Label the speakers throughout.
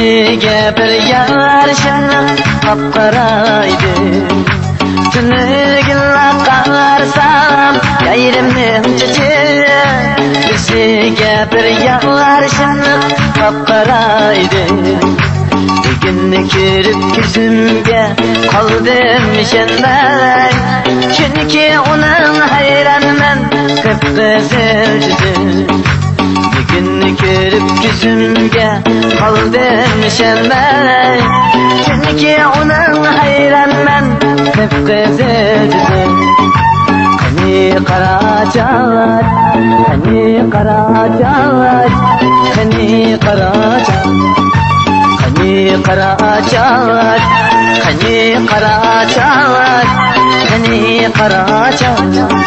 Speaker 1: Yüzüge bir yarışını kapkaraydı. Tünügünle karsam yayrimnin çiçeği. Yüzüge bir yarışını kapkaraydı. Bir günü körüp gözümge kaldım şenday. Çünkü onun hayranmen kıpkızıl yüzü. Bir günü körüp gözümge kaldım şenday. Çünkü onun hayranmen kıpkızıl yüzü. Hani Karacalar, hani Karacalar, hani Karacalar, hani Karacalar, hani Karacalar, hani Karacalar.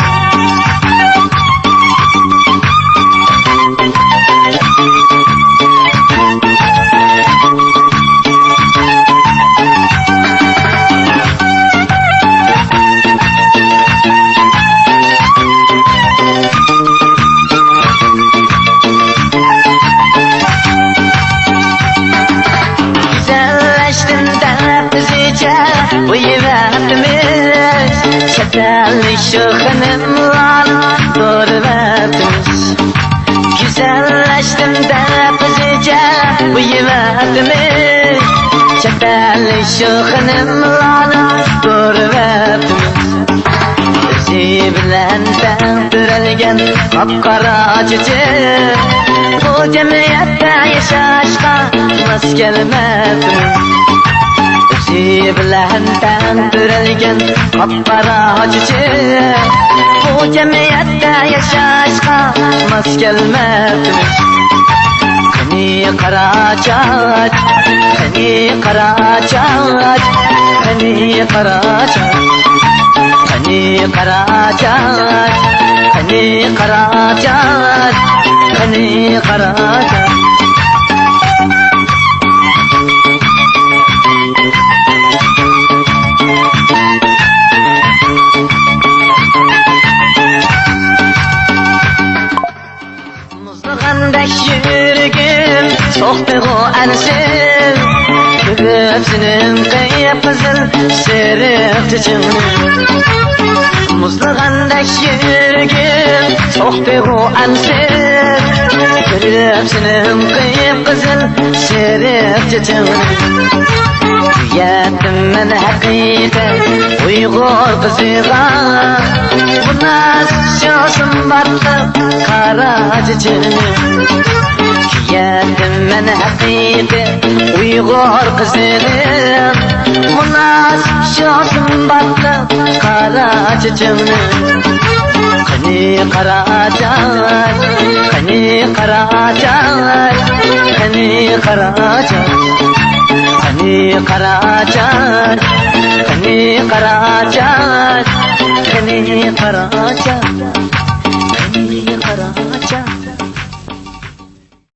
Speaker 1: Bu yüreğimiz şekerli şıkınımla doğruvermiş. Güzelleştim de kızıca bu yüreğimiz şekerli şıkınımla doğruvermiş. Özü bilen döndürelgen kapkara çiçek. Bu cemiyette yaşaşka nasıl gelmezmiş. Bilen döndürelgen kapkara çiçek. Bu cemiyette yaşaşka mas gelmezmiş. Hani Karacalar, hani Karacalar, hani Karacalar, hani Karacalar, hani Karacalar, hani Karacalar. Muzluğundaki yürgüm soğuktu o ensin. Göğsünün kıpkızıl sırık çiçeği. Muzluğundaki yürgüm soğuktu o ensin. Göğsünün kıpkızıl sırık çiçeği. Yetim men hakikaten Uygur kızıga. Bu nasıl şaşım battı kara çiçeği. Yetim men hakikaten Uygur kızıga. Bu nasıl şaşım battı kara çiçeği. Hani Karacalar, hani Karacalar, hani Karacalar, hani Karacalar, hani Karacalar, hani Karacalar.